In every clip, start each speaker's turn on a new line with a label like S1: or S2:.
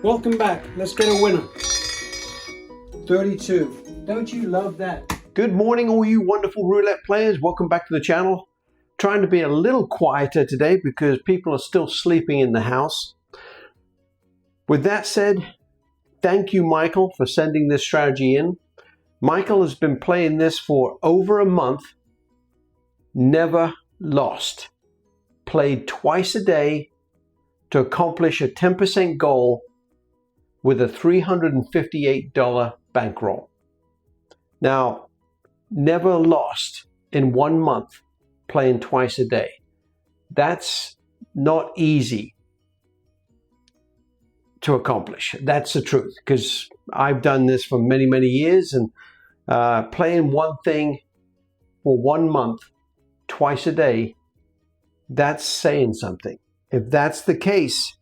S1: Welcome back. Let's get a winner. 32. Don't you love that?
S2: Good morning, all you wonderful roulette players. Welcome back to the channel. Trying to be a little quieter today because people are still sleeping in the house. With that said, thank you, Michael, for sending this strategy in. Michael has been playing this for over a month. Never lost. Played twice a day to accomplish a 10% goal with a $358 bankroll. Now, never lost in 1 month playing twice a day. That's not easy to accomplish. That's the truth, because I've done this for many, many years, and playing one thing for 1 month twice a day, that's saying something. If that's the case,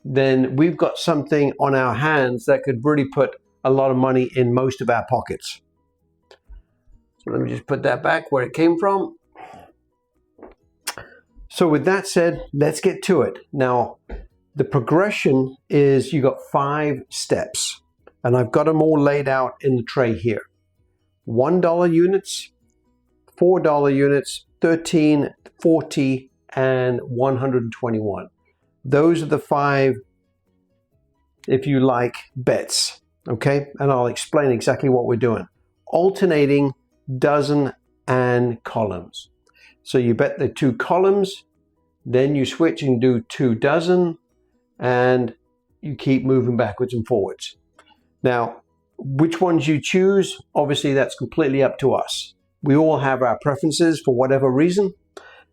S2: then we've got something on our hands that could really put a lot of money in most of our pockets. So let me just put that back where it came from. So with that said, let's get to it. Now, the progression is you got 5 steps, and I've got them all laid out in the tray here. $1 units, $4 units, 13, 40, and 121. Those are the 5, if you like, bets, okay? And I'll explain exactly what we're doing. Alternating dozen and columns. So you bet the 2 columns, then you switch and do 2 dozen, and you keep moving backwards and forwards. Now, which ones you choose, obviously that's completely up to us. We all have our preferences for whatever reason,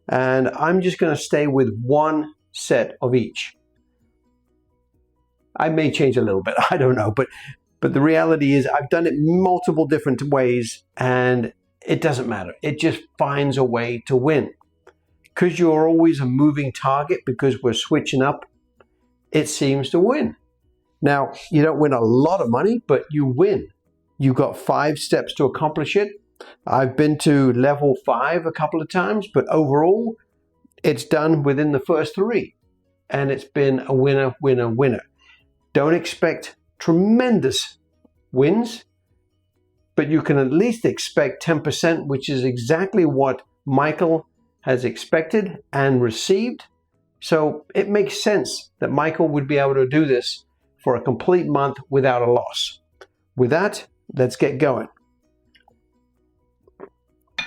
S2: and I'm just going to stay with 1 set of each. I may change a little bit, I don't know, but the reality is I've done it multiple different ways, and it doesn't matter. It just finds a way to win. Because you're always a moving target, because we're switching up, it seems to win. Now, you don't win a lot of money, but you win. You've got 5 steps to accomplish it. I've been to level 5 a couple of times, but overall, it's done within the first 3. And it's been a winner, winner, winner. Don't expect tremendous wins, but you can at least expect 10%, which is exactly what Michael has expected and received. So it makes sense that Michael would be able to do this for a complete month without a loss. With that, let's get going.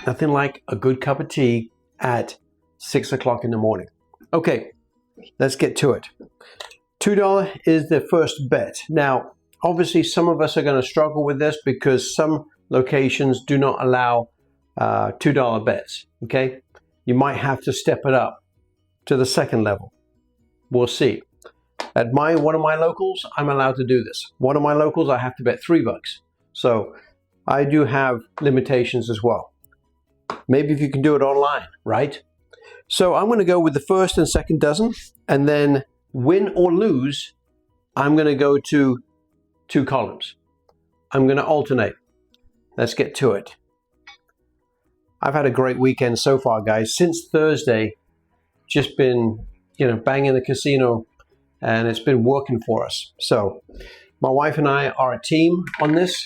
S2: Nothing like a good cup of tea at 6 o'clock in the morning. Okay, let's get to it. $2 is the first bet. Now, obviously, some of us are going to struggle with this because some locations do not allow $2 bets, okay? You might have to step it up to the second level. We'll see. At one of my locals, I'm allowed to do this. One of my locals, I have to bet $3. So I do have limitations as well. Maybe if you can do it online, right? So I'm going to go with the first and second dozen, and then win or lose, I'm going to go to 2 columns. I'm going to alternate. Let's get to it. I've had a great weekend so far, guys. Since Thursday, just been, banging the casino, and it's been working for us. So my wife and I are a team on this.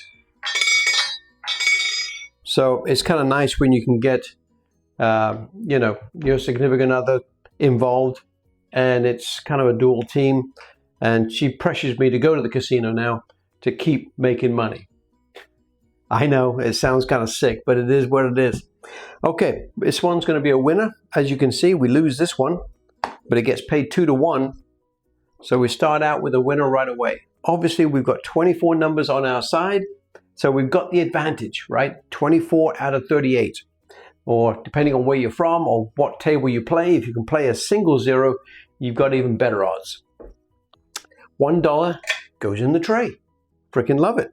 S2: So it's kind of nice when you can get, your significant other involved, and it's kind of a dual team. And she pressures me to go to the casino now to keep making money. I know it sounds kind of sick, but it is what it is. Okay, this one's going to be a winner. As you can see, we lose this one, but it gets paid 2 to 1. So we start out with a winner right away. Obviously, we've got 24 numbers on our side, so we've got the advantage, right? 24 out of 38. Or depending on where you're from or what table you play, if you can play a single 0, you've got even better odds. $1 goes in the tray. Freaking love it.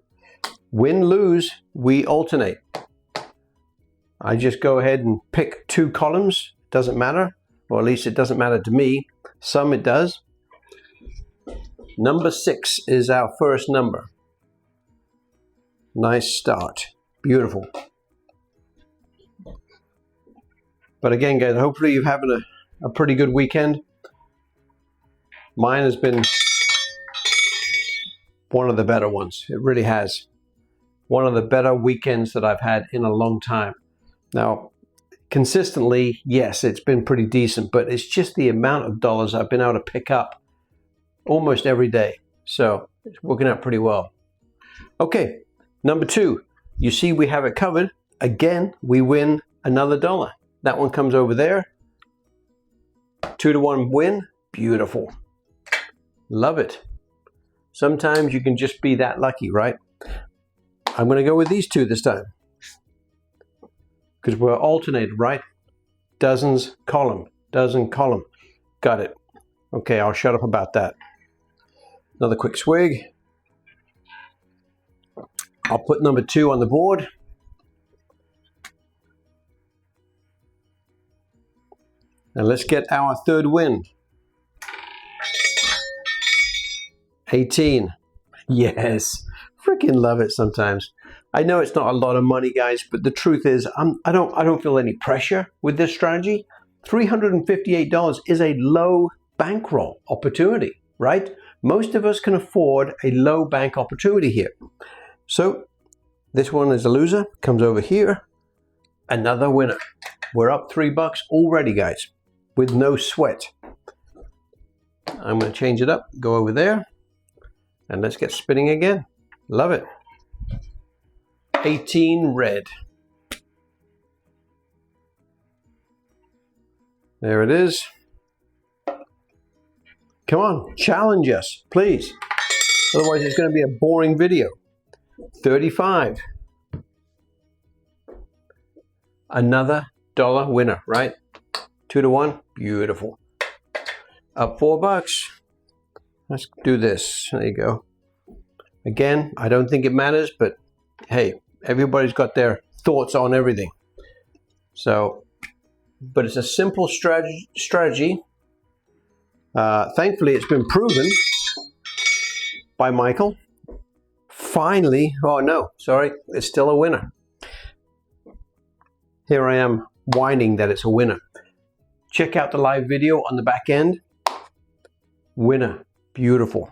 S2: Win, lose, we alternate. I just go ahead and pick 2 columns. Doesn't matter, or at least it doesn't matter to me. Some it does. Number 6 is our first number. Nice start. Beautiful. But again, guys, hopefully you're having a pretty good weekend. Mine has been one of the better ones. It really has. One of the better weekends that I've had in a long time. Now, consistently, yes, it's been pretty decent, but it's just the amount of dollars I've been able to pick up almost every day. So it's working out pretty well. Okay, number 2. You see we have it covered. Again, we win another $1. That one comes over there. 2-to-1 win. Beautiful. Love it. Sometimes you can just be that lucky, right? I'm going to go with these 2 this time. Because we're alternated, right? Dozens, column. Dozen, column. Got it. Okay, I'll shut up about that. Another quick swig. I'll put number 2 on the board. And let's get our 3rd win. 18. Yes. Freaking love it sometimes. I know it's not a lot of money, guys, but the truth is I don't feel any pressure with this strategy. $358 is a low bankroll opportunity, right? Most of us can afford a low bank opportunity here. So this one is a loser, comes over here. Another winner. We're up $3 already, guys, with no sweat. I'm going to change it up, go over there, and let's get spinning again. Love it. 18 red. There it is. Come on, challenge us, please. Otherwise, it's going to be a boring video. 35. Another $1 winner, right? 2-to-1. Beautiful. Up $4. Let's do this. There you go. Again, I don't think it matters, but hey, everybody's got their thoughts on everything. So, but it's a simple strategy. Thankfully, it's been proven by Michael. Finally, oh no, sorry, it's still a winner. Here I am whining that it's a winner. Check out the live video on the back end. Winner, beautiful.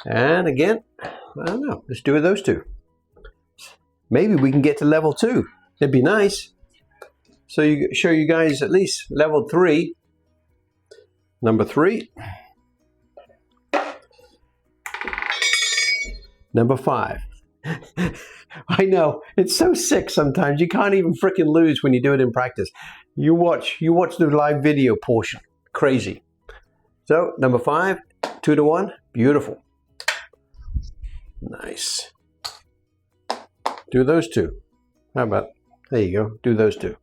S2: And again, I don't know, let's do those 2. Maybe we can get to level 2. It'd be nice. So you show you guys at least level 3. Number 3. Number 5. I know, it's so sick sometimes. You can't even freaking lose when you do it in practice. You watch the live video portion. Crazy. So, number 5, 2-to-1. Beautiful. Nice. Do those 2. How about, there you go, do those 2.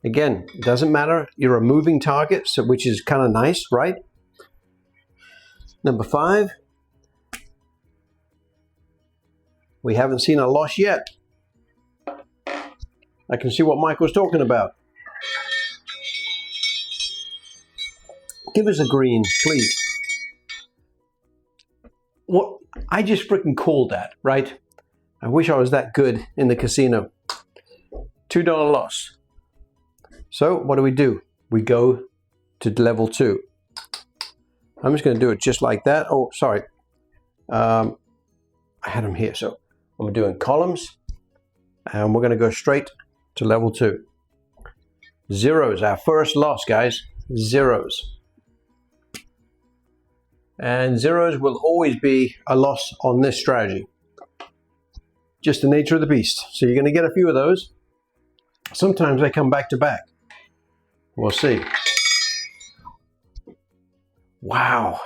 S2: Again, it doesn't matter. You're a moving target, so, which is kind of nice, right? Number 5. We haven't seen a loss yet. I can see what Michael's talking about. Give us a green, please. What? I just freaking called that, right? I wish I was that good in the casino. $2 loss. So what do? We go to level 2. I'm just going to do it just like that. Oh, sorry. I had them here. So I'm doing columns. And we're going to go straight to level 2. Zeros, our first loss, guys. Zeros. And zeros will always be a loss on this strategy. Just the nature of the beast. So you're going to get a few of those. Sometimes they come back to back. We'll see. Wow.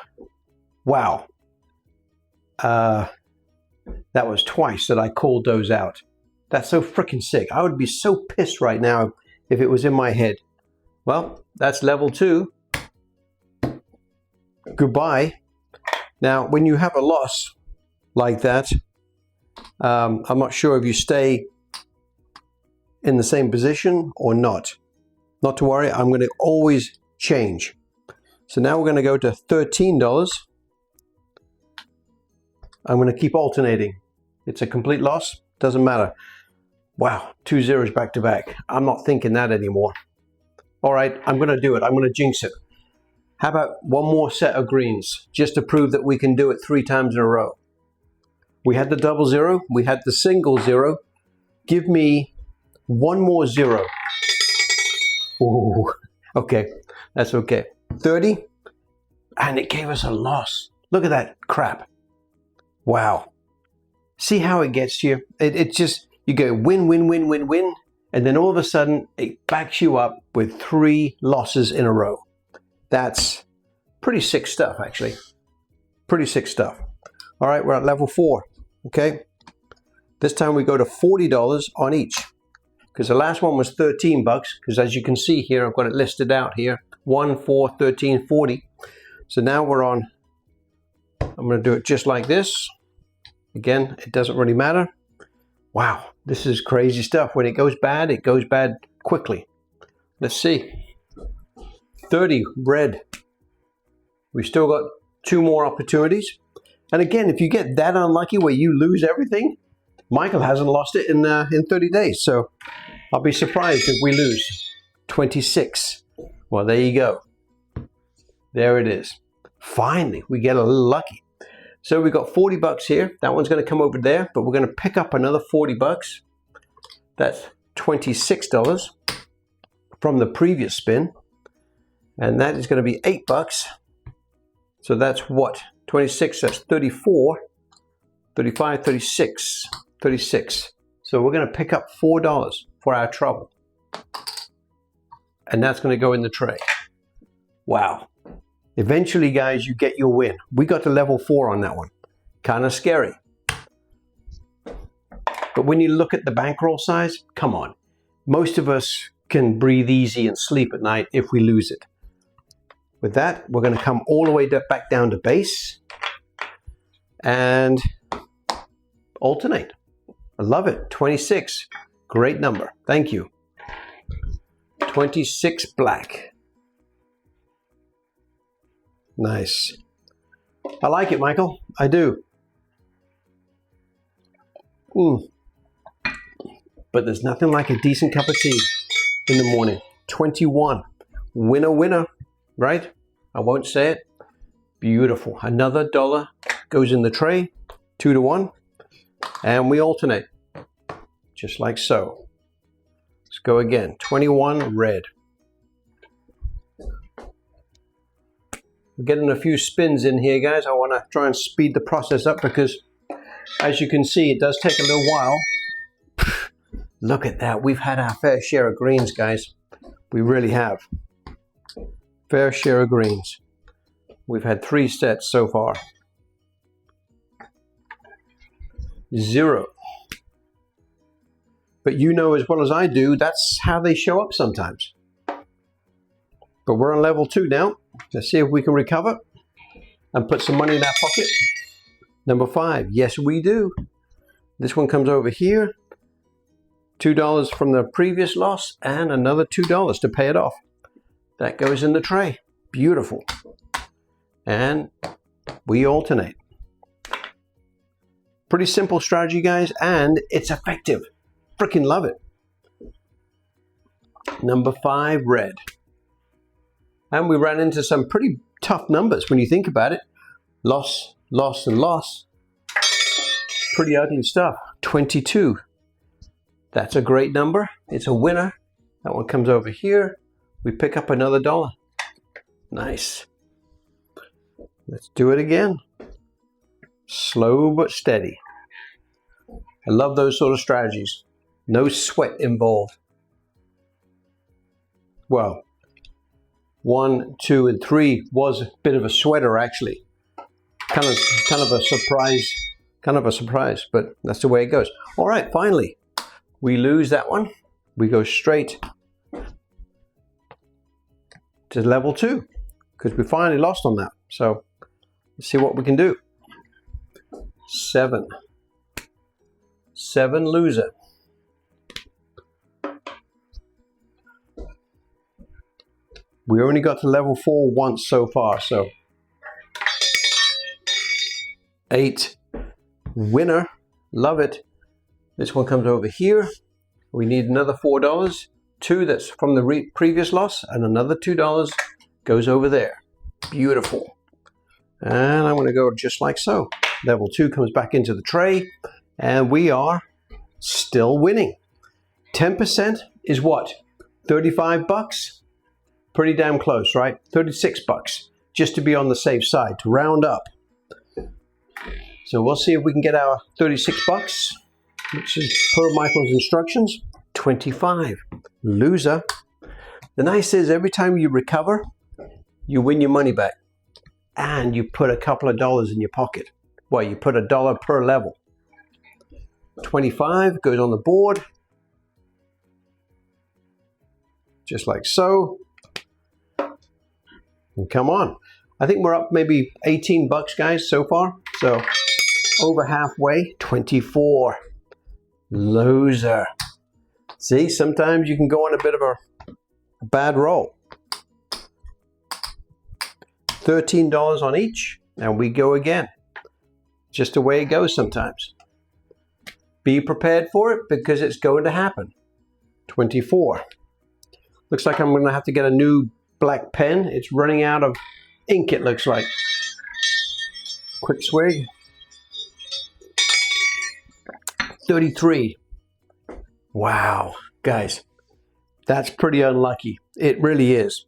S2: Wow. That was twice that I called those out. That's so freaking sick. I would be so pissed right now if it was in my head. Well, that's level 2. Goodbye. Now, when you have a loss like that, I'm not sure if you stay in the same position or not. Not to worry, I'm going to always change. So now we're going to go to $13. I'm going to keep alternating. It's a complete loss. Doesn't matter. Wow, 2 zeros back to back. I'm not thinking that anymore. All right, I'm going to do it. I'm going to jinx it. How about one more set of greens, just to prove that we can do it 3 times in a row? We had the double zero, we had the single zero. Give me one more zero. Ooh, okay, that's okay. 30, and it gave us a loss. Look at that crap. Wow. See how it gets you? It just, you go win, win, win, win, win, and then all of a sudden it backs you up with 3 losses in a row. That's pretty sick stuff, actually. Pretty sick stuff. All right, we're at level 4, okay? This time we go to $40 on each, because the last one was 13 bucks, because as you can see here, I've got it listed out here, 1, 4, 13, 40. So now we're on, I'm going to do it just like this. Again, it doesn't really matter. Wow, this is crazy stuff. When it goes bad quickly. Let's see. 30, red. We've still got 2 more opportunities. And again, if you get that unlucky where you lose everything, Michael hasn't lost it in 30 days. So I'll be surprised if we lose. 26. Well, there you go. There it is. Finally, we get a little lucky. So we got 40 bucks here. That one's going to come over there, but we're going to pick up another 40 bucks. That's $26 from the previous spin. And that is going to be 8 bucks. So that's what? 26, that's 34, 35, 36, 36. So we're going to pick up $4 for our trouble. And that's going to go in the tray. Wow. Eventually, guys, you get your win. We got to level 4 on that one. Kind of scary. But when you look at the bankroll size, come on. Most of us can breathe easy and sleep at night if we lose it. With that, we're going to come all the way back down to base and alternate. I love it. 26. Great number. Thank you. 26 black. Nice. I like it, Michael. I do. But there's nothing like a decent cup of tea in the morning. 21. Winner, winner. Right? I won't say it. Beautiful. Another dollar goes in the tray. 2 to 1. And we alternate. Just like so. Let's go again. 21 red. We're getting a few spins in here, guys. I want to try and speed the process up because, as you can see, it does take a little while. Look at that. We've had our fair share of greens, guys. We really have. Fair share of greens. We've had 3 sets so far. 0. But you know as well as I do, that's how they show up sometimes. But we're on level 2 now. Let's see if we can recover and put some money in our pocket. Number 5. Yes, we do. This one comes over here. $2 from the previous loss and another $2 to pay it off. That goes in the tray. Beautiful. And we alternate. Pretty simple strategy, guys, and it's effective. Freaking love it. Number 5, red. And we ran into some pretty tough numbers when you think about it. Loss, loss, and loss. Pretty ugly stuff. 22. That's a great number. It's a winner. That one comes over here. We pick up another $1. Nice. Let's do it again. Slow but steady. I love those sort of strategies. No sweat involved. Well, 1, 2, and 3 was a bit of a sweater, actually. Kind of a surprise. Kind of a surprise, but that's the way it goes. All right, finally, we lose that one. We go straight to level 2 because we finally lost on that. So let's see what we can do. 7. 7 loser. We only got to level 4 once so far, so 8 winner. Love it. This one comes over here. We need another $4. 2 that's from the previous loss, and another $2 goes over there. Beautiful. And I'm going to go just like so. Level 2 comes back into the tray, and we are still winning. 10% is what? 35 bucks? Pretty damn close, right? 36 bucks, just to be on the safe side, to round up. So we'll see if we can get our 36 bucks, which is per Michael's instructions. 25. Loser. The nice is every time you recover, you win your money back. And you put a couple of dollars in your pocket. Well, you put $1 per level. 25 goes on the board. Just like so. And come on. I think we're up maybe 18 bucks, guys, so far. So over halfway. 24. Loser. See, sometimes you can go on a bit of a bad roll. $13 on each, and we go again. Just the way it goes sometimes. Be prepared for it because it's going to happen. 24. Looks like I'm going to have to get a new black pen. It's running out of ink, it looks like. Quick swig. 33. Wow, guys, that's pretty unlucky. It really is.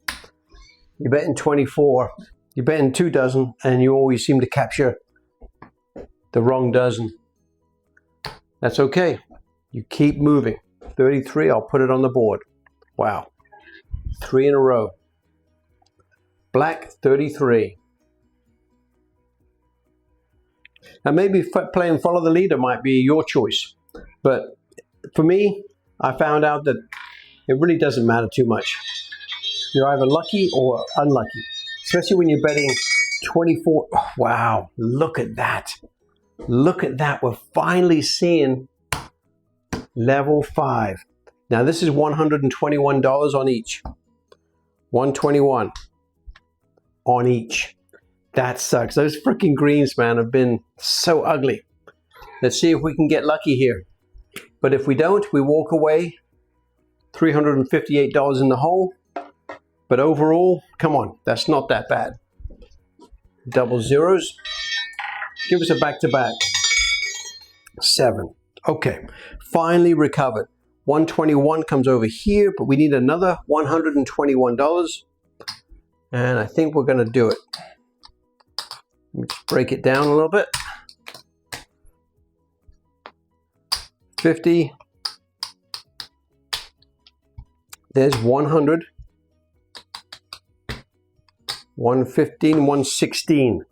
S2: You bet in 24, you bet in 2 dozen, and you always seem to capture the wrong dozen. That's okay. You keep moving. 33, I'll put it on the board. Wow. 3 in a row. Black 33. Now maybe playing follow the leader might be your choice, but for me, I found out that it really doesn't matter too much. You're either lucky or unlucky, especially when you're betting 24. Oh, wow, look at that. Look at that. We're finally seeing level 5. Now this is $121 on each. 121 on each. That sucks. Those freaking greens, man, have been so ugly. Let's see if we can get lucky here. But if we don't, we walk away $358 in the hole. But overall, come on, that's not that bad. Double zeros. Give us a back-to-back. 7. Okay, finally recovered. 121 comes over here, but we need another $121. And I think we're going to do it. Let's break it down a little bit. 50. There's 100. 115, 116.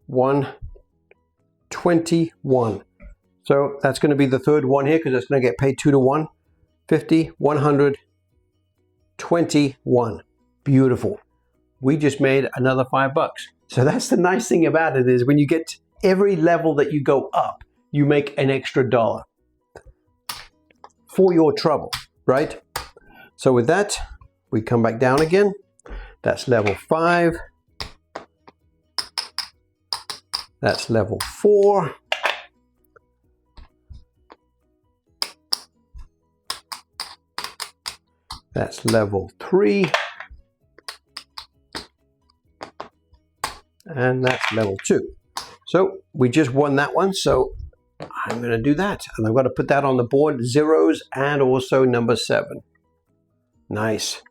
S2: 121. So that's going to be the third one here because it's going to get paid 2 to 1. 50, 100, 21. Beautiful. We just made another $5. So that's the nice thing about it is when you get every level that you go up, you make an extra $1 for your trouble, right? So with that, we come back down again. That's level 5. That's level 4. That's level 3. And that's level 2. So we just won that one. So I'm going to do that. And I'm going to put that on the board, zeros and also number 7. Nice.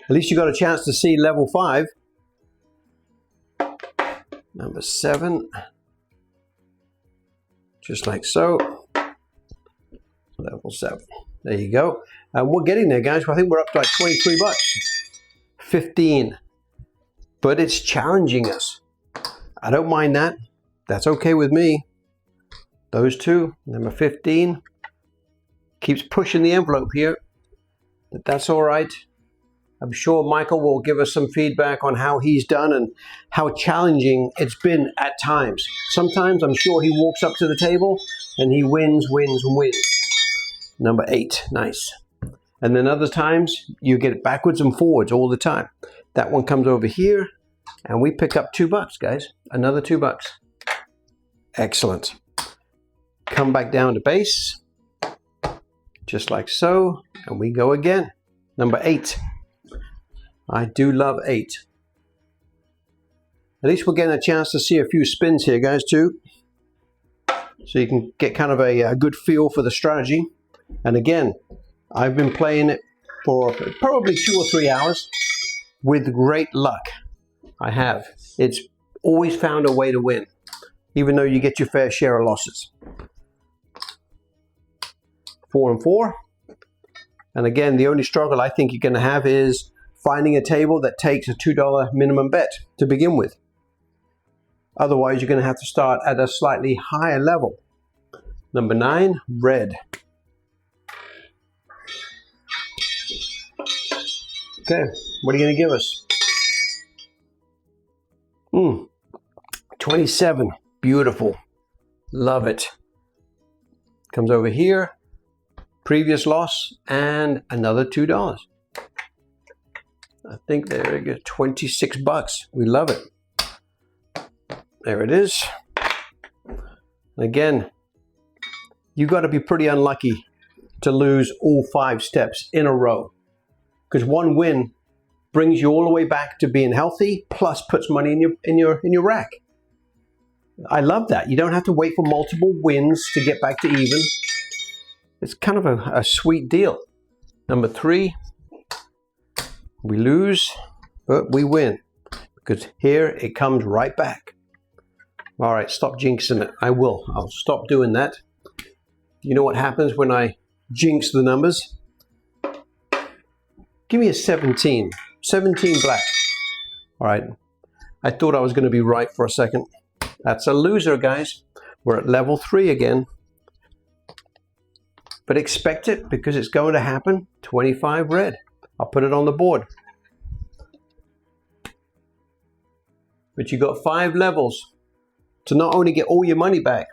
S2: At least you got a chance to see level 5. Number 7. Just like so. Level 7. There you go. And we're getting there, guys. I think we're up to like 23 bucks. 15. But it's challenging us. I don't mind that. That's okay with me. Those two. Number 15. Keeps pushing the envelope here. But that's all right. I'm sure Michael will give us some feedback on how he's done and how challenging it's been at times. Sometimes I'm sure he walks up to the table and he wins. Number 8, nice. And then other times you get it backwards and forwards all the time. That one comes over here and we pick up $2, guys. Another $2. Excellent. Come back down to base, just like so, and we go again. Number 8. I do love 8. At least we're getting a chance to see a few spins here, guys, too. So you can get kind of a good feel for the strategy. And again, I've been playing it for probably 2 or 3 hours with great luck. I have. It's always found a way to win, even though you get your fair share of losses. 4 and 4. And again, the only struggle I think you're going to have is finding a table that takes a $2 minimum bet to begin with. Otherwise, you're going to have to start at a slightly higher level. Number 9, red. Okay, what are you going to give us? 27. Beautiful. Love it. Comes over here. Previous loss and another $2. I think there we go. $26. We love it. There it is. Again, you got to be pretty unlucky to lose all 5 steps in a row, because one win brings you all the way back to being healthy, plus puts money in your rack. I love that. You don't have to wait for multiple wins to get back to even. It's kind of a sweet deal. Number 3, we lose, but we win, because here it comes right back. All right, stop jinxing it. I will. I'll stop doing that. You know what happens when I jinx the numbers? Give me a 17. 17 black. All right. I thought I was going to be right for a second. That's a loser, guys. We're at level 3 again. But expect it, because it's going to happen. 25 red. I'll put it on the board. But you got 5 levels to not only get all your money back,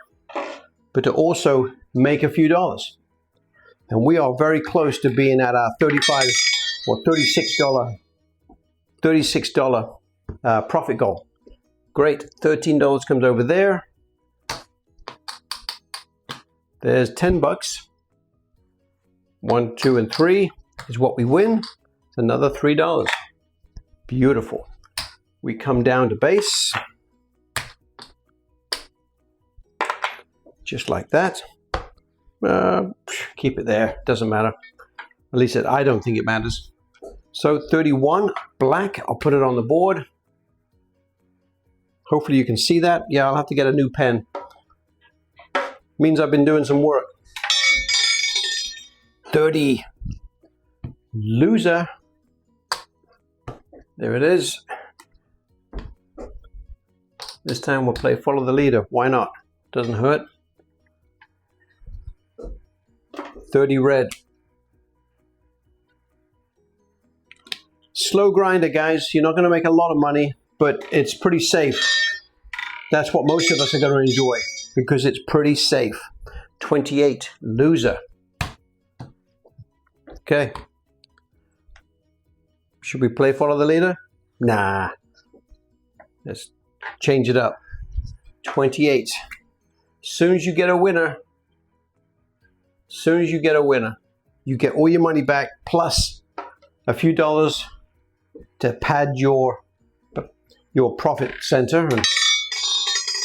S2: but to also make a few dollars. And we are very close to being at our $35 or $36 profit goal. Great. $13 comes over there. There's $10. 1, 2, and 3 is what we win. It's another $3. Beautiful. We come down to base. Just like that. Keep it there. Doesn't matter. At least I don't think it matters. So 31 black. I'll put it on the board. Hopefully you can see that. Yeah, I'll have to get a new pen. Means I've been doing some work. 30. Loser. There it is. This time we'll play follow the leader. Why not? Doesn't hurt. 30 red. Slow grinder, guys. You're not going to make a lot of money, but it's pretty safe. That's what most of us are going to enjoy, because it's pretty safe. 28. Loser. Okay. Should we play follow the leader? Nah. Let's change it up. 28. As soon as you get a winner, you get all your money back plus a few dollars to pad your profit center.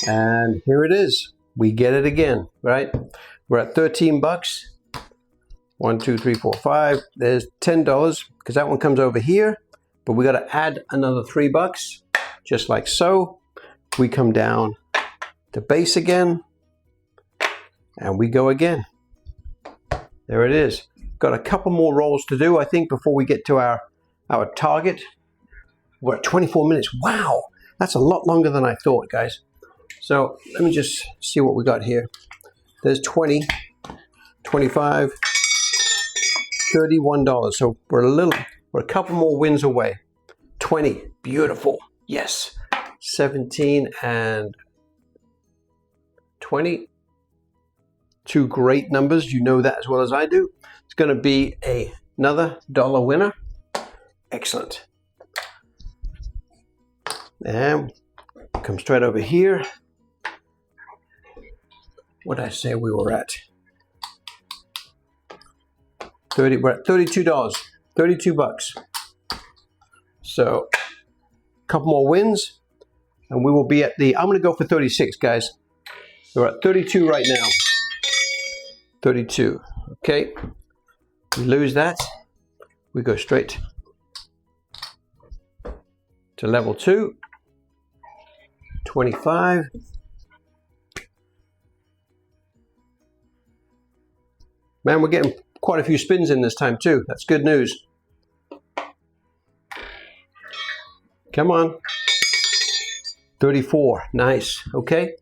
S2: And here it is. We get it again, right? We're at $13. 1, 2, 3, 4, 5. There's $10 because that one comes over here, but we got to add another $3, just like so. We come down to base again, and we go again. There it is. Got a couple more rolls to do, I think, before we get to our target. We're at 24 minutes. Wow, that's a lot longer than I thought, guys. So let me just see what we got here. There's 20, 25, $31. So we're a couple more wins away. 20, beautiful. Yes. 17 and 20. 2 great numbers. You know that as well as I do. It's going to be another dollar winner. Excellent. And come straight over here. What did I say we were at? We're at $32. $32. So a couple more wins and we will be at the, I'm going to go for 36, guys. We're at 32 right now. 32. Okay. We lose that. We go straight to level 2. 25. Man, we're getting quite a few spins in this time too. That's good news. Come on. 34. Nice. Okay.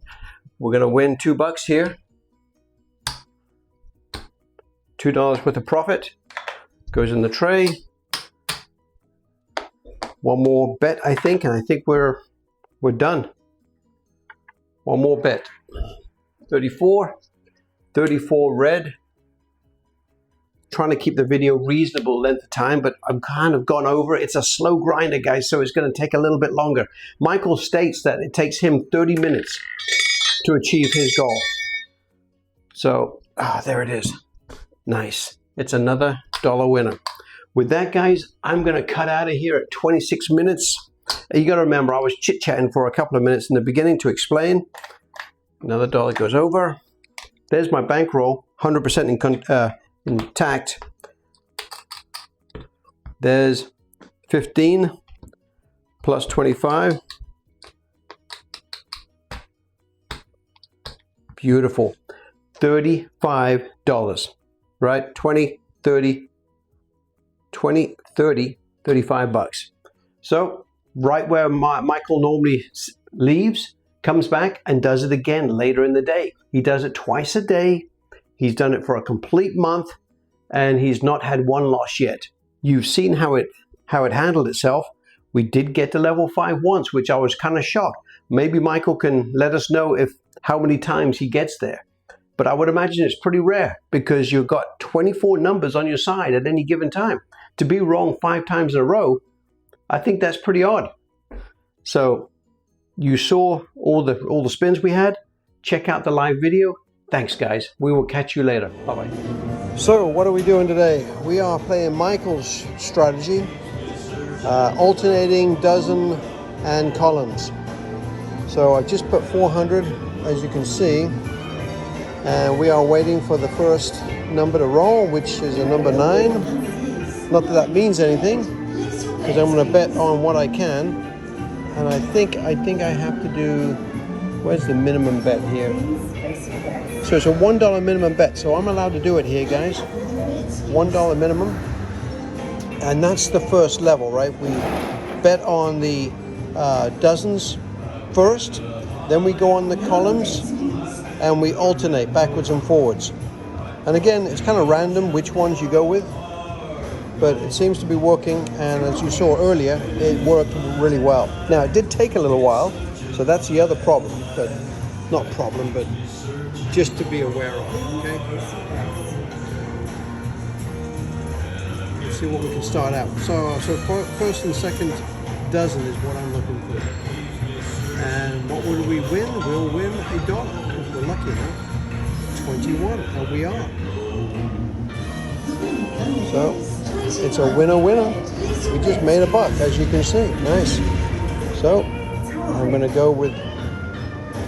S2: We're going to win $2 here. $2 worth of profit. Goes in the tray. One more bet, I think, and I think we're done. One more bet. 34. 34 red. Trying to keep the video reasonable length of time, but I'm kind of gone over it. It's a slow grinder, guys, so it's going to take a little bit longer. Michael states that it takes him 30 minutes to achieve his goal. So, there it is. Nice. It's another $1 winner. With that, guys, I'm going to cut out of here at 26 minutes. You got to remember, I was chit-chatting for a couple of minutes in the beginning to explain. Another $1 goes over. There's my bankroll, 100% intact. There's 15 plus 25. Beautiful. $35, right? 20, 30, 20, 30, $35. So right where Michael normally leaves, comes back and does it again later in the day. He does it twice a day. He's done it for a complete month and he's not had one loss yet. You've seen how it handled itself. We did get to level 5 once, which I was kind of shocked. Maybe Michael can let us know how many times he gets there. But I would imagine it's pretty rare because you've got 24 numbers on your side at any given time. To be wrong 5 times in a row, I think that's pretty odd. So you saw all the spins we had. Check out the live video. Thanks, guys. We will catch you later. Bye-bye. So what are we doing today? We are playing Michael's strategy, alternating dozen and columns. So I just put 400, as you can see, and we are waiting for the first number to roll, which is a number 9. Not that means anything, because I'm going to bet on what I can, and I think I have to do. Where's the minimum bet here? So it's a $1 minimum bet, so I'm allowed to do it here, guys. $1 minimum, and that's the first level, right? We bet on the dozens first, then we go on the columns, and we alternate backwards and forwards. And again, it's kind of random which ones you go with, but it seems to be working, and as you saw earlier, it worked really well. Now, it did take a little while, so that's the other problem, but not problem, but just to be aware of, okay? Let's see what we can start out. So first and second dozen is what I'm looking for. And what will we win? We'll win $1, if we're lucky enough. 21, and we are. So, it's a winner-winner. We just made $1, as you can see. Nice. So, I'm going to go with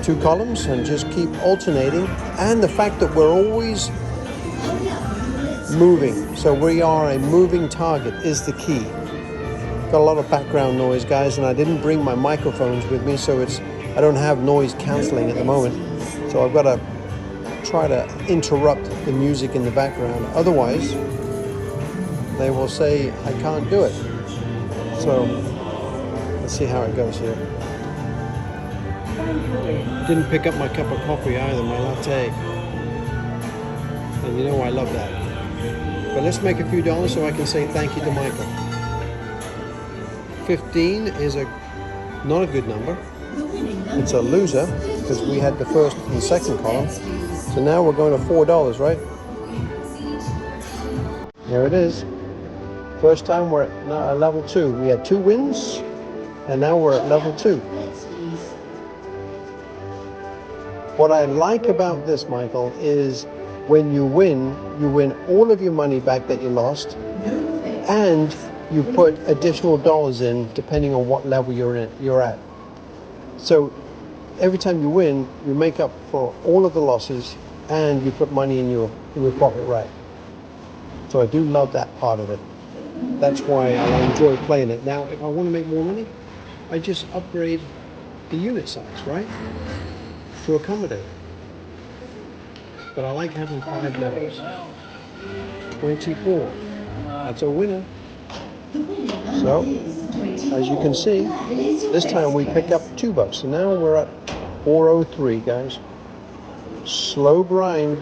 S2: 2 columns and just keep alternating. And the fact that we're always moving. So we are a moving target is the key. Got a lot of background noise, guys, and I didn't bring my microphones with me, so I don't have noise cancelling at the moment. So I've got to try to interrupt the music in the background. Otherwise, they will say I can't do it. So let's see how it goes here. Didn't pick up my cup of coffee either, my latte. And you know I love that. But let's make a few dollars so I can say thank you to Michael. 15 is not a good number. It's a loser because we had the first and second column. So now we're going to $4, right? There it is. First time we're at level 2. We had 2 wins, and now we're at level 2. What I like about this, Michael, is when you win all of your money back that you lost, and you put additional dollars in depending on what level you're at. So every time you win, you make up for all of the losses and you put money in your pocket, right? So I do love that part of it. That's why I enjoy playing it. Now, if I want to make more money, I just upgrade the unit size, right? To accommodate. But I like having 5 levels. 24. That's a winner. So, as you can see, this time we pick up $2. So now we're at 403, guys. Slow grind,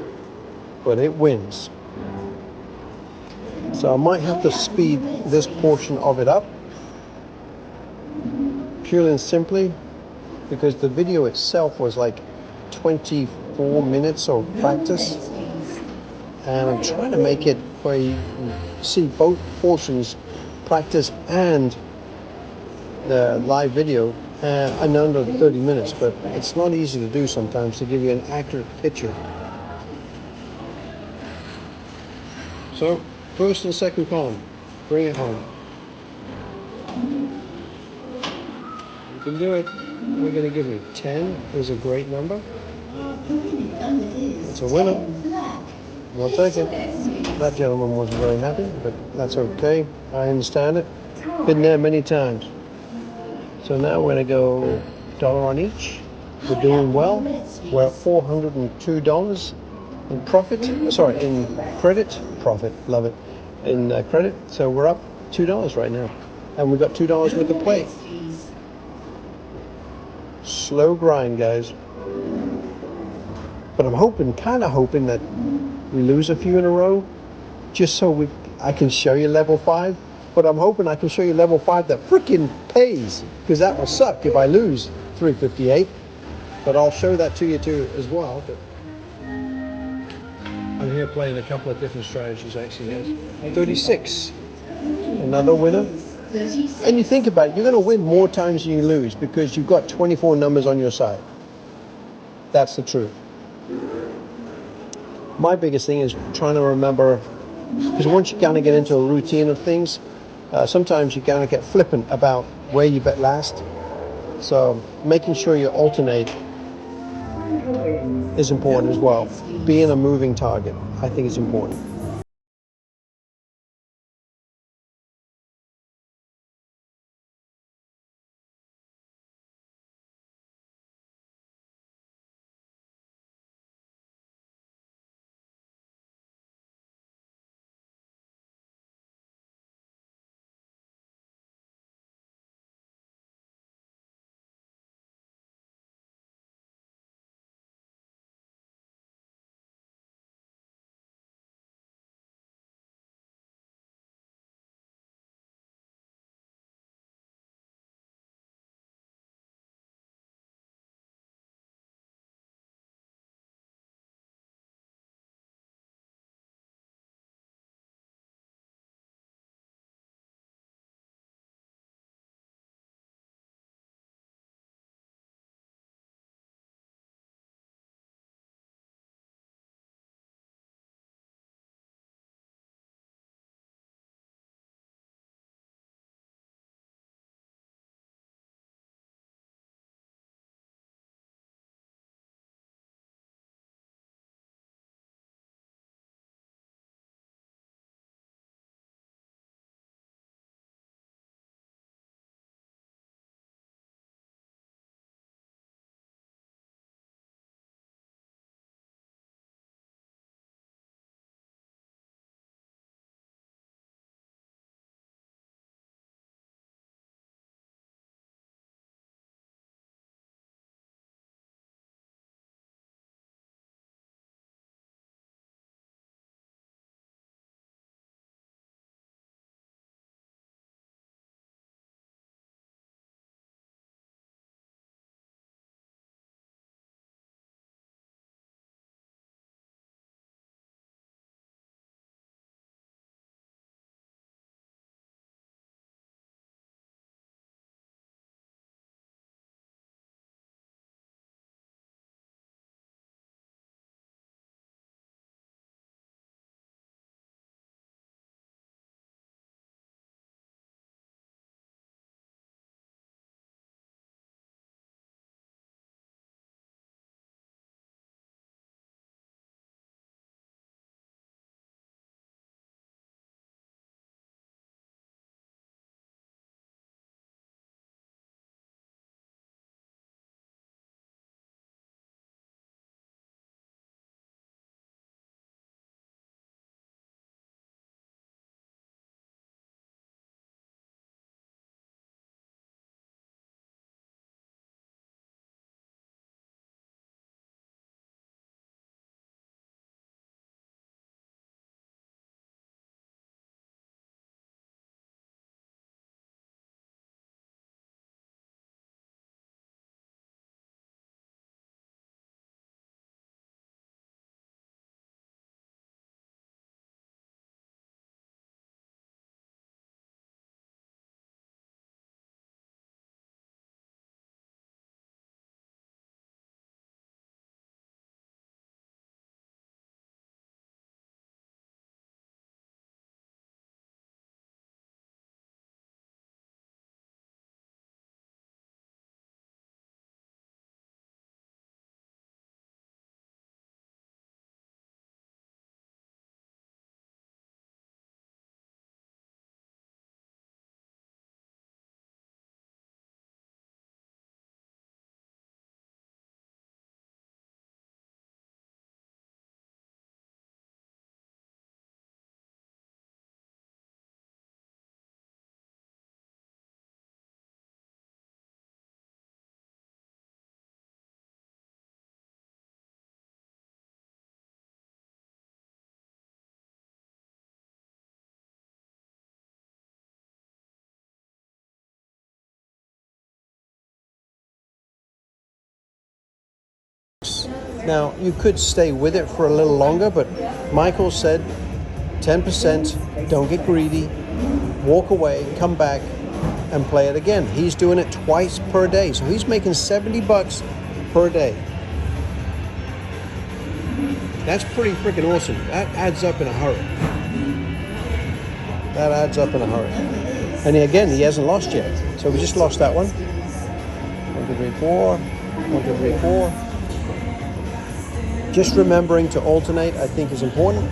S2: but it wins. So I might have to speed this portion of it up, purely and simply because the video itself was like 24 minutes of practice, and I'm trying to make it where you see both portions, practice and the live video, in under 30 minutes, but it's not easy to do sometimes to give you an accurate picture. So, first and second column, bring it home. You can do it. We're going to give you 10 is a great number. It's a winner. We'll take it. That gentleman wasn't very happy, but that's okay. I understand it. Been there many times. So now we're going to go dollar on each. We're doing well. We're at $402 in profit. Sorry, in credit. Profit, love it. In credit. So we're up $2 right now. And we've got $2 with the play. Slow grind, guys. But I'm hoping, kind of hoping that we lose a few in a row, just so I can show you level 5. But I'm hoping I can show you level 5 that freaking pays, because that will suck if I lose 358. But I'll show that to you too as well. But I'm here playing a couple of different strategies actually. 36, another winner. And you think about it, you're going to win more times than you lose because you've got 24 numbers on your side. That's the truth. My biggest thing is trying to remember, because once you kind of get into a routine of things, sometimes you kind of get flippant about where you bet last. So making sure you alternate is important as well. Being a moving target, I think is important. Now, you could stay with it for a little longer, but Michael said 10%, don't get greedy, walk away, come back, and play it again. He's doing it twice per day, so he's making $70 per day. That's pretty freaking awesome. That adds up in a hurry. That adds up in a hurry. And again, he hasn't lost yet. So we just lost that one. 1, 2, 3, 4. 1, 2, 3, 4. Just remembering to alternate, I think, is important.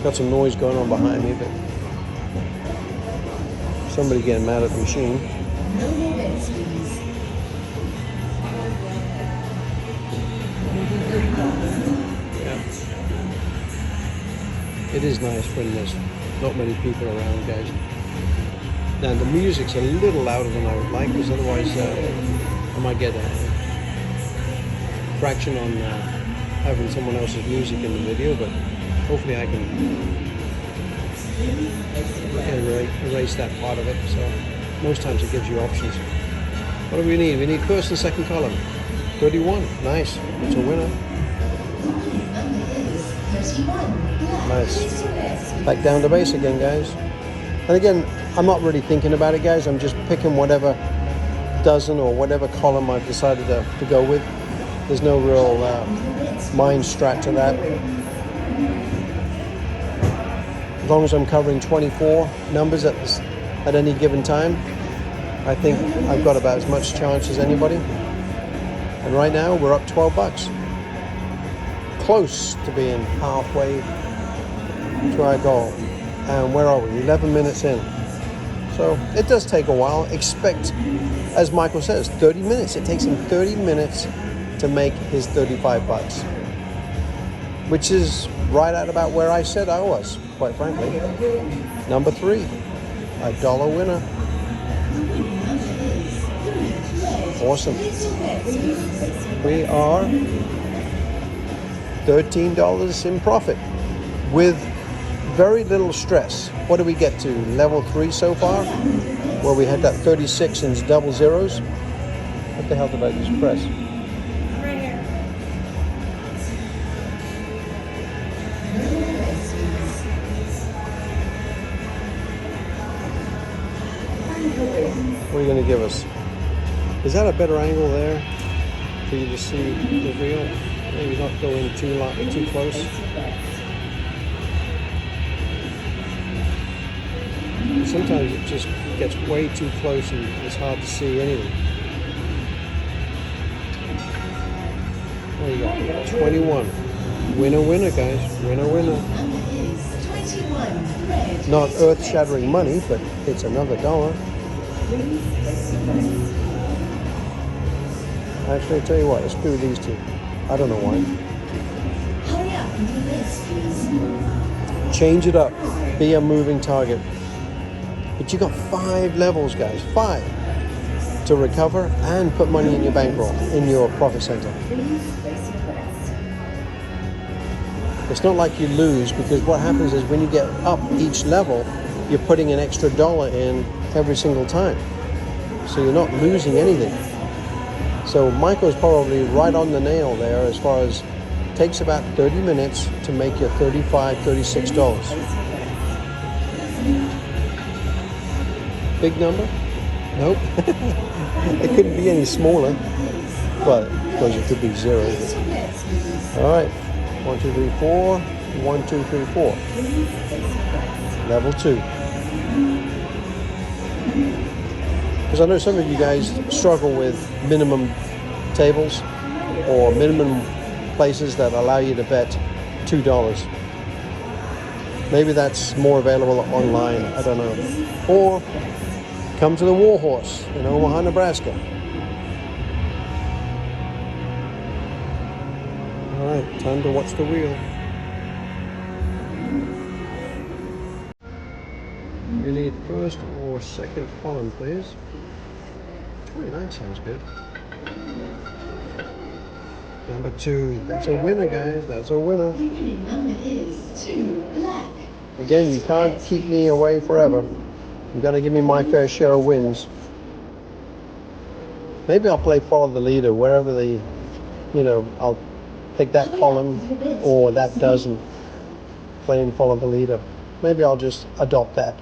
S2: Got some noise going on behind me, but somebody getting mad at the machine. Yeah. It is nice when there's not many people around, guys. Now the music's a little louder than I would like, because otherwise I might get a fraction on having someone else's music in the video, but hopefully I can erase that part of it. So most times it gives you options. What do we need? We need first and second column. 31. Nice. It's a winner. Nice. Back down to base again, guys. And again, I'm not really thinking about it, guys. I'm just picking whatever dozen or whatever column I've decided to go with. There's no real mind strat to that. As long as I'm covering 24 numbers at any given time, I think I've got about as much chance as anybody. And right now we're up $12. Close to being halfway to our goal. And where are we? 11 minutes in. So it does take a while. Expect, as Michael says, 30 minutes. It takes him 30 minutes to make his $35, which is right at about where I said I was, quite frankly. Number 3, $1 winner. Awesome. We are $13 in profit with very little stress. What do we get to? Level 3 so far, where we had that 36 in double zeros. What the hell did I just press?
S3: Right here.
S2: What are you going to give us? Is that a better angle there for you to see the reel? Maybe not go in too close. Sometimes it just gets way too close and it's hard to see anything. What do you got? 21. Winner, winner, guys. Winner, winner. Not earth-shattering money, but it's another $1. Actually, I'll tell you what, let's do these two. I don't know why. Change it up. Be a moving target. But you got 5 levels, guys. 5 to recover and put money in your bankroll, in your profit center. It's not like you lose, because what happens is when you get up each level, you're putting an extra $1 in every single time. So you're not losing anything. So Michael's probably right on the nail there as far as takes about 30 minutes to make your $35, $36. Big number? Nope. It couldn't be any smaller. Well, because it could be 0. All right. 1, 2, 3, 4. 1, 2, 3, 4. Level 2. Because I know some of you guys struggle with minimum tables or minimum places that allow you to bet $2. Maybe that's more available online. I don't know. Or come to the Warhorse in Omaha, Nebraska. All right, time to watch the wheel. You need first or second column, please. 29 sounds good. Number 2. That's a winner, guys. That's a winner. Again, you can't keep me away forever. You got to give me my fair share of wins. Maybe I'll play follow the leader wherever the, I'll take that column or that doesn't play and follow the leader. Maybe I'll just adopt that.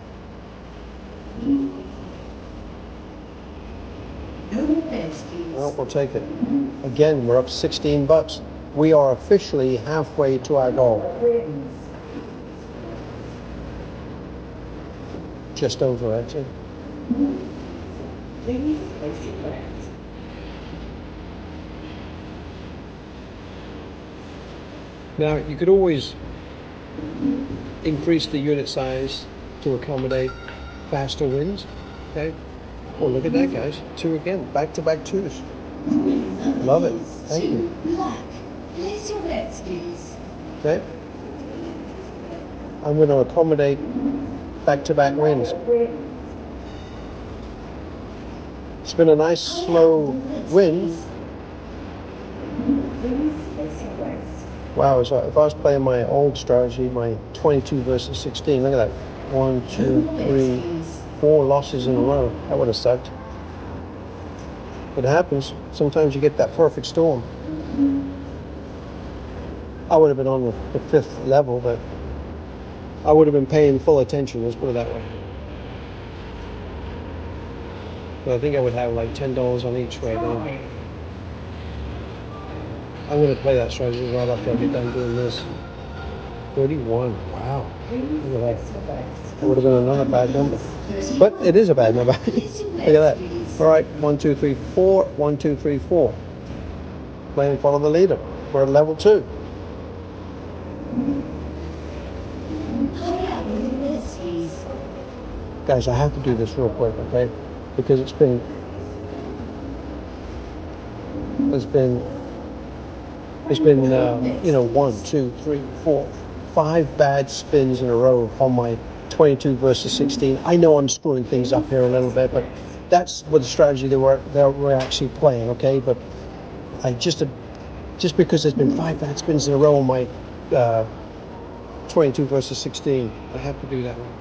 S2: Well, we'll take it. Again, we're up 16 bucks. We are officially halfway to our goal. Just over, actually. Now, you could always increase the unit size to accommodate faster wins. Okay. Oh, look at that, guys. 2 again. Back-to-back 2s. Love it. Thank you.
S3: Place your bets, please.
S2: Okay. I'm going to accommodate back-to-back wins. It's been a nice slow win. Wow, if I was playing my old strategy, my 22 versus 16, look at that. 1, 2, 3, 4 losses in a row. That would have sucked. It happens. Sometimes you get that perfect storm. I would have been on the 5th level, but I would have been paying full attention, let's put it that way. But I think I would have like $10 on each right now. I'm going to play that strategy right after I get done doing this. 31. Wow. Look at that. That would have been another bad number. But it is a bad number. Look at that. All right. 1, 2, 3, 4. 1, 2, 3, 4. Play and follow the leader. We're at level 2. Guys, I have to do this real quick, okay? Because it's been 1, 2, 3, 4, 5 bad spins in a row on my 22 versus 16. I know I'm screwing things up here a little bit, but that's what the strategy they were actually playing, okay? But I just because there's been 5 bad spins in a row on my 22 versus 16, I have to do that one.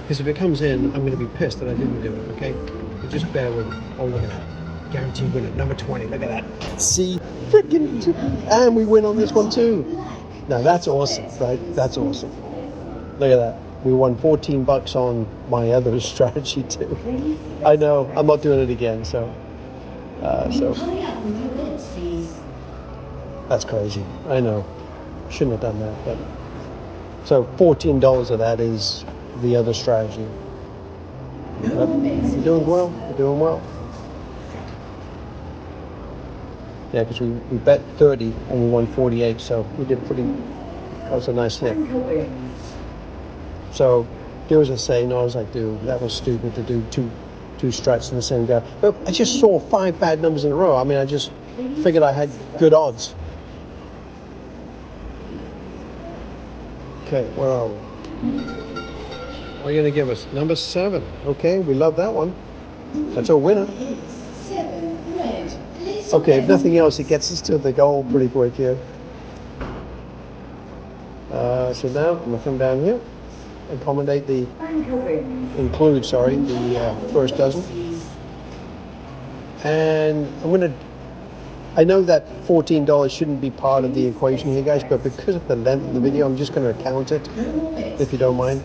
S2: Because if it comes in, I'm going to be pissed that I didn't do it, okay? But just bear with me. Oh, look at that. Guaranteed winner, number 20. Look at that. See? Freaking. And we win on this one too. Now that's awesome, right? That's awesome. Look at that. We won 14 bucks on my other strategy too. I know. I'm not doing it again, so that's crazy. I know. Shouldn't have done that, but so $14 of that is the other strategy. But you're doing well. You're doing well. Yeah, because we bet 30 and we won 48, so we did pretty. That was a nice hit. So do as I say, not as I do. That was stupid to do two strats in the same guy. But I just saw 5 bad numbers in a row. I mean, I just figured I had good odds. Okay, where are we? What are you going to give us? Number 7. Okay, we love that one. That's a winner. Okay, if nothing else, it gets us to the goal pretty quick here. So now I'm going to come down here, accommodate the first dozen. And I know that $14 shouldn't be part of the equation here, guys, but because of the length of the video, I'm just going to count it, if you don't mind.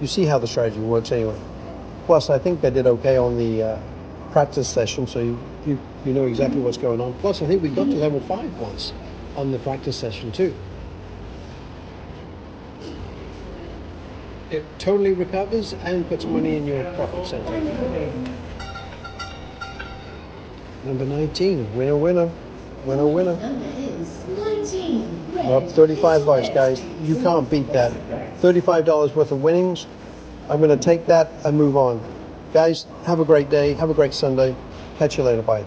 S2: You see how the strategy works anyway. Plus, I think I did okay on the practice session, so you know exactly what's going on. Plus, I think we got to level 5 once on the practice session too. It totally recovers and puts money in your profit center. Number 19, winner, winner, winner, winner.
S3: Number is 19.
S2: We're up 35 bucks, guys. You can't beat that. $35 worth of winnings. I'm going to take that and move on. Guys, have a great day. Have a great Sunday. Catch you later. Bye.